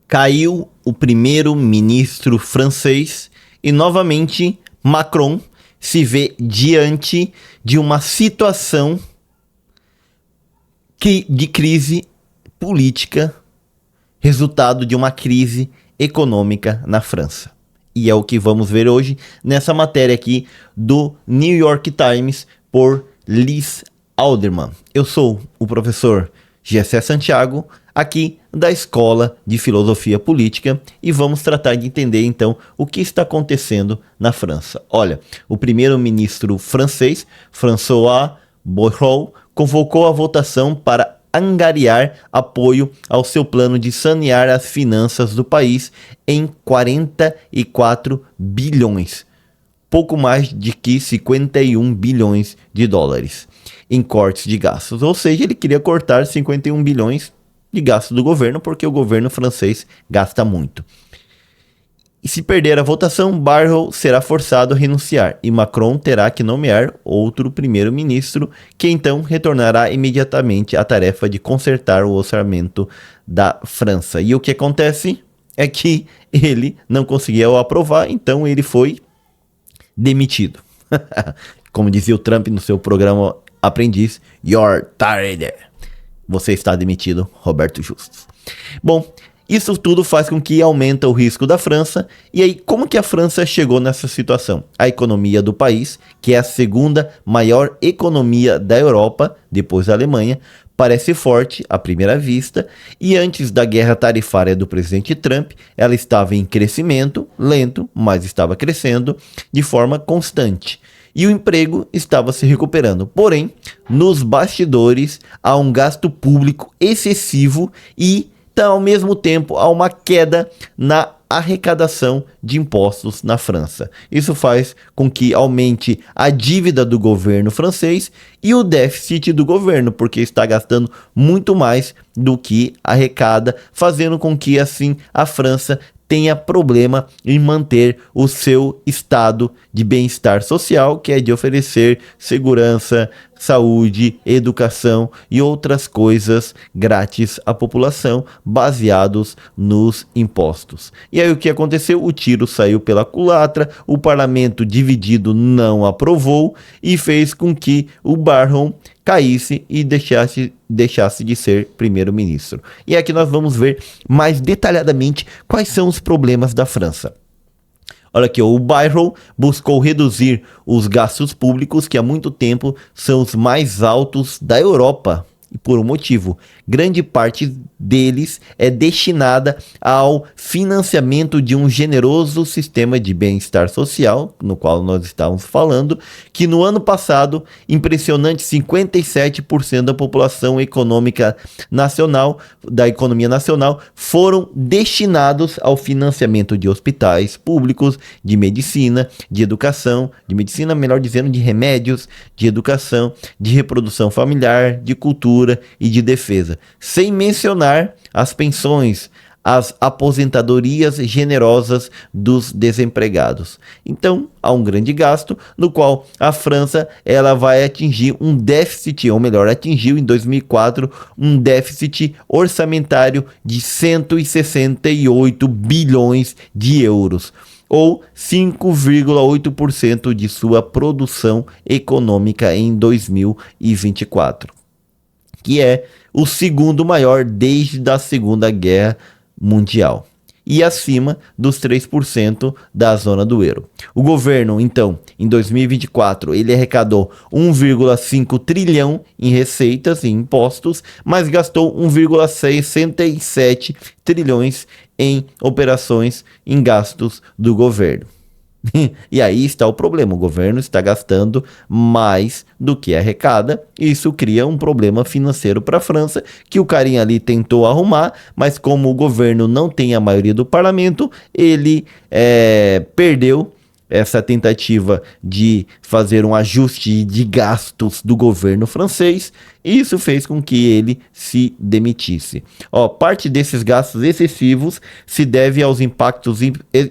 Caiu o primeiro-ministro francês e novamente Macron se vê diante de uma situação de crise política, resultado de uma crise econômica na França. E é o que vamos ver hoje nessa matéria aqui do New York Times por Liz Alderman. Eu sou o professor Gessé Santiago, aqui da Escola de Filosofia Política, e vamos tratar de entender então o que está acontecendo na França. Olha, o primeiro-ministro francês, François Bayrou, convocou a votação para angariar apoio ao seu plano de sanear as finanças do país em 44 bilhões, pouco mais de que 51 bilhões de dólares em cortes de gastos. Ou seja, ele queria cortar 51 bilhões de gasto do governo, porque o governo francês gasta muito. E se perder a votação, Bayrou será forçado a renunciar e Macron terá que nomear outro primeiro-ministro, que então retornará imediatamente à tarefa de consertar o orçamento da França. E o que acontece é que ele não conseguiu aprovar, então ele foi demitido. Como dizia o Trump no seu programa Aprendiz, "You're tired." Você está demitido, Roberto Justus. Bom, isso tudo faz com que aumenta o risco da França. E aí, como que a França chegou nessa situação? A economia do país, que é a segunda maior economia da Europa, depois da Alemanha, parece forte à primeira vista, e antes da guerra tarifária do presidente Trump, ela estava em crescimento lento, mas estava crescendo de forma constante. E o emprego estava se recuperando. Porém, nos bastidores, há um gasto público excessivo e, ao mesmo tempo, há uma queda na arrecadação de impostos na França. Isso faz com que aumente a dívida do governo francês e o déficit do governo, porque está gastando muito mais do que arrecada, fazendo com que, assim, a França tenha problema em manter o seu estado de bem-estar social, que é de oferecer segurança, saúde, educação e outras coisas grátis à população, baseados nos impostos. E aí o que aconteceu? O tiro saiu pela culatra, o parlamento dividido não aprovou e fez com que o Bayrou caísse e deixasse de ser primeiro-ministro. E aqui nós vamos ver mais detalhadamente quais são os problemas da França. Olha aqui, o Bayrou buscou reduzir os gastos públicos, que há muito tempo são os mais altos da Europa. E por um motivo, grande parte deles é destinada ao financiamento de um generoso sistema de bem-estar social, no qual nós estávamos falando, que no ano passado, impressionante 57% da população econômica nacional, da economia nacional, foram destinados ao financiamento de hospitais públicos, de medicina, de educação, de medicina, melhor dizendo, de remédios, de educação, de reprodução familiar, de cultura e de defesa, sem mencionar as pensões, as aposentadorias generosas dos desempregados. Então, há um grande gasto no qual a França ela vai atingir um déficit, ou melhor, atingiu em 2004 um déficit orçamentário de 168 bilhões de euros, ou 5,8% de sua produção econômica em 2024. Que é o segundo maior desde a Segunda Guerra Mundial, e acima dos 3% da zona do euro. O governo, então, em 2024, ele arrecadou 1,5 trilhão em receitas e impostos, mas gastou 1,67 trilhões em operações em gastos do governo. E aí está o problema, o governo está gastando mais do que arrecada, e isso cria um problema financeiro para a França, que o carinha ali tentou arrumar, mas como o governo não tem a maioria do parlamento, ele perdeu essa tentativa de fazer um ajuste de gastos do governo francês, e isso fez com que ele se demitisse. Parte desses gastos excessivos se deve aos impactos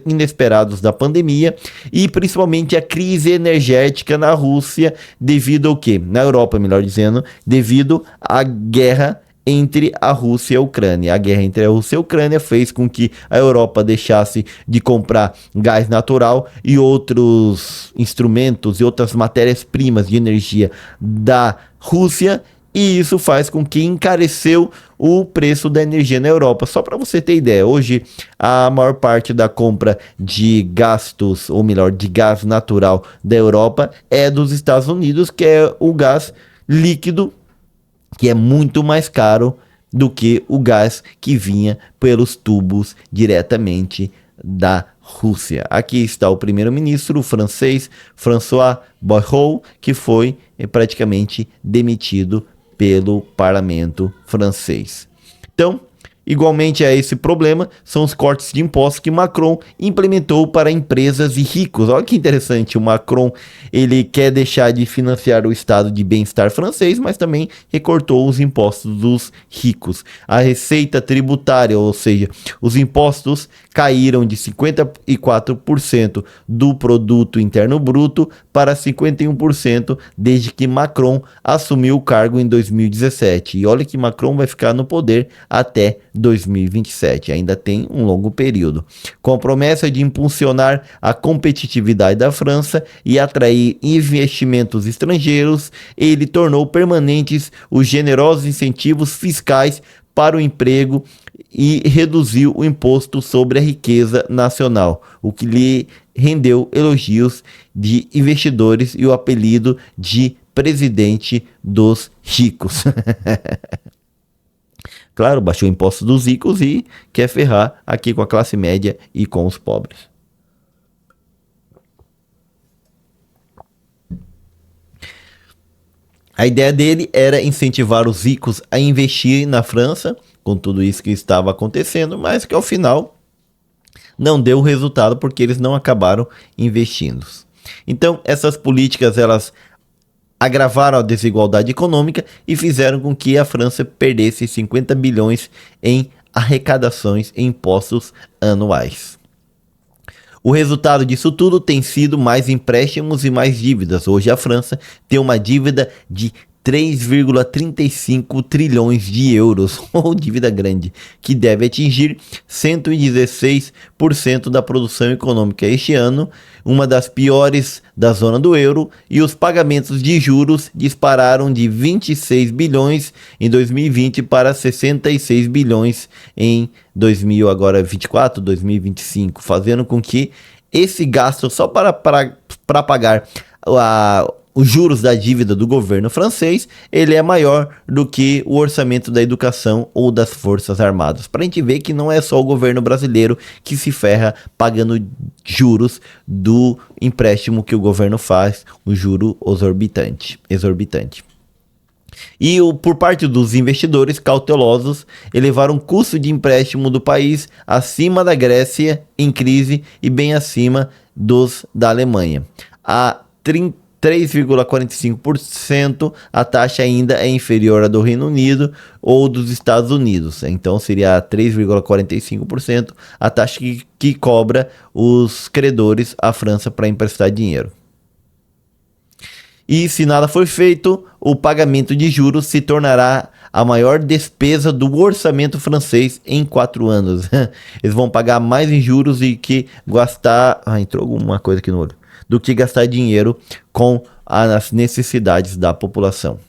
inesperados da pandemia e principalmente a crise energética na Rússia, devido ao quê? Na Europa, melhor dizendo, devido à guerra entre a Rússia e a Ucrânia. A guerra entre a Rússia e a Ucrânia fez com que a Europa deixasse de comprar gás natural e outros instrumentos e outras matérias-primas de energia da Rússia, e isso faz com que encareceu o preço da energia na Europa. Só para você ter ideia, hoje a maior parte da compra de gastos, ou melhor, de gás natural da Europa é dos Estados Unidos, que é o gás líquido, que é muito mais caro do que o gás que vinha pelos tubos diretamente da Rússia. Aqui está o primeiro-ministro francês, François Bayrou, que foi praticamente demitido pelo parlamento francês. Então, igualmente a esse problema, são os cortes de impostos que Macron implementou para empresas e ricos. Olha que interessante, o Macron, ele quer deixar de financiar o estado de bem-estar francês, mas também recortou os impostos dos ricos. A receita tributária, ou seja, os impostos caíram de 54% do produto interno bruto para 51% desde que Macron assumiu o cargo em 2017. E olha que Macron vai ficar no poder até 2027, ainda tem um longo período. Com a promessa de impulsionar a competitividade da França e atrair investimentos estrangeiros, ele tornou permanentes os generosos incentivos fiscais para o emprego e reduziu o imposto sobre a riqueza nacional, o que lhe rendeu elogios de investidores e o apelido de presidente dos ricos. Claro, baixou o imposto dos ricos e quer ferrar aqui com a classe média e com os pobres. A ideia dele era incentivar os ricos a investir na França, com tudo isso que estava acontecendo, mas que ao final não deu resultado porque eles não acabaram investindo. Então, essas políticas, elas agravaram a desigualdade econômica e fizeram com que a França perdesse 50 bilhões em arrecadações e impostos anuais. O resultado disso tudo tem sido mais empréstimos e mais dívidas. Hoje a França tem uma dívida de 3,35 trilhões de euros, ou dívida grande, que deve atingir 116% da produção econômica este ano, uma das piores da zona do euro, e os pagamentos de juros dispararam de 26 bilhões em 2020 para 66 bilhões em 2024, 2025, fazendo com que esse gasto só para pagar os juros da dívida do governo francês, ele é maior do que o orçamento da educação ou das forças armadas. Para a gente ver que não é só o governo brasileiro que se ferra pagando juros do empréstimo que o governo faz, o juro exorbitante. E por parte dos investidores cautelosos, elevaram o custo de empréstimo do país acima da Grécia em crise e bem acima dos da Alemanha. A 3,45%, a taxa ainda é inferior à do Reino Unido ou dos Estados Unidos. Então seria 3,45% a taxa que cobra os credores à França para emprestar dinheiro. E se nada for feito, o pagamento de juros se tornará a maior despesa do orçamento francês em 4 anos. Eles vão pagar mais em juros e que gastar... entrou alguma coisa aqui no olho. Do que gastar dinheiro com as necessidades da população.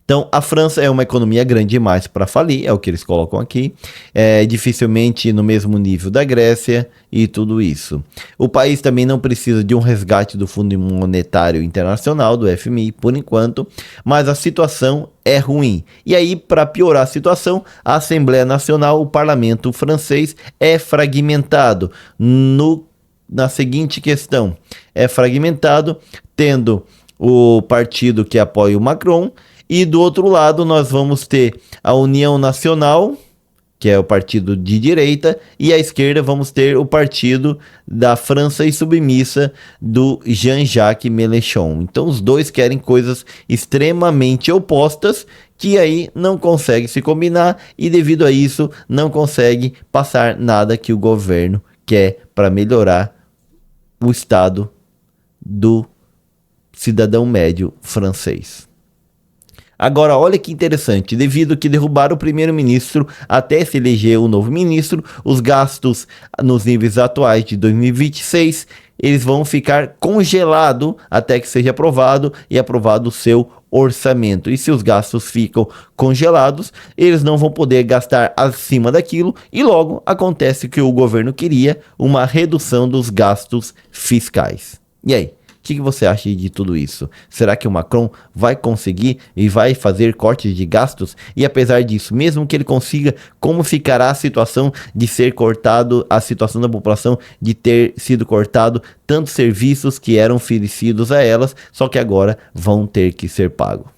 Então, a França é uma economia grande demais para falir, é o que eles colocam aqui. É dificilmente no mesmo nível da Grécia e tudo isso. O país também não precisa de um resgate do Fundo Monetário Internacional, do FMI, por enquanto, mas a situação é ruim. E aí, para piorar a situação, a Assembleia Nacional, o parlamento francês, é fragmentado na seguinte questão: é fragmentado, tendo o partido que apoia o Macron, e do outro lado nós vamos ter a União Nacional, que é o partido de direita, e à esquerda vamos ter o partido da França Insubmissa do Jean-Jacques Mélenchon. Então os dois querem coisas extremamente opostas, que aí não consegue se combinar, e devido a isso não consegue passar nada que o governo quer para melhorar o estado do cidadão médio francês. Agora, olha que interessante, devido que derrubaram o primeiro-ministro até se eleger o novo ministro, os gastos nos níveis atuais de 2026, eles vão ficar congelados até que seja aprovado e aprovado o seu orçamento. E se os gastos ficam congelados, eles não vão poder gastar acima daquilo e logo acontece que o governo queria uma redução dos gastos fiscais. E aí? O que você acha de tudo isso? Será que o Macron vai conseguir e vai fazer cortes de gastos? E apesar disso, mesmo que ele consiga, como ficará a situação de ser cortado, a situação da população de ter sido cortado tantos serviços que eram oferecidos a elas, só que agora vão ter que ser pagos?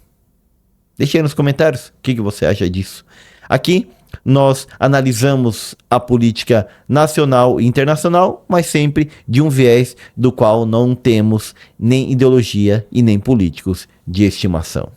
Deixe aí nos comentários o que você acha disso. Aqui nós analisamos a política nacional e internacional, mas sempre de um viés do qual não temos nem ideologia e nem políticos de estimação.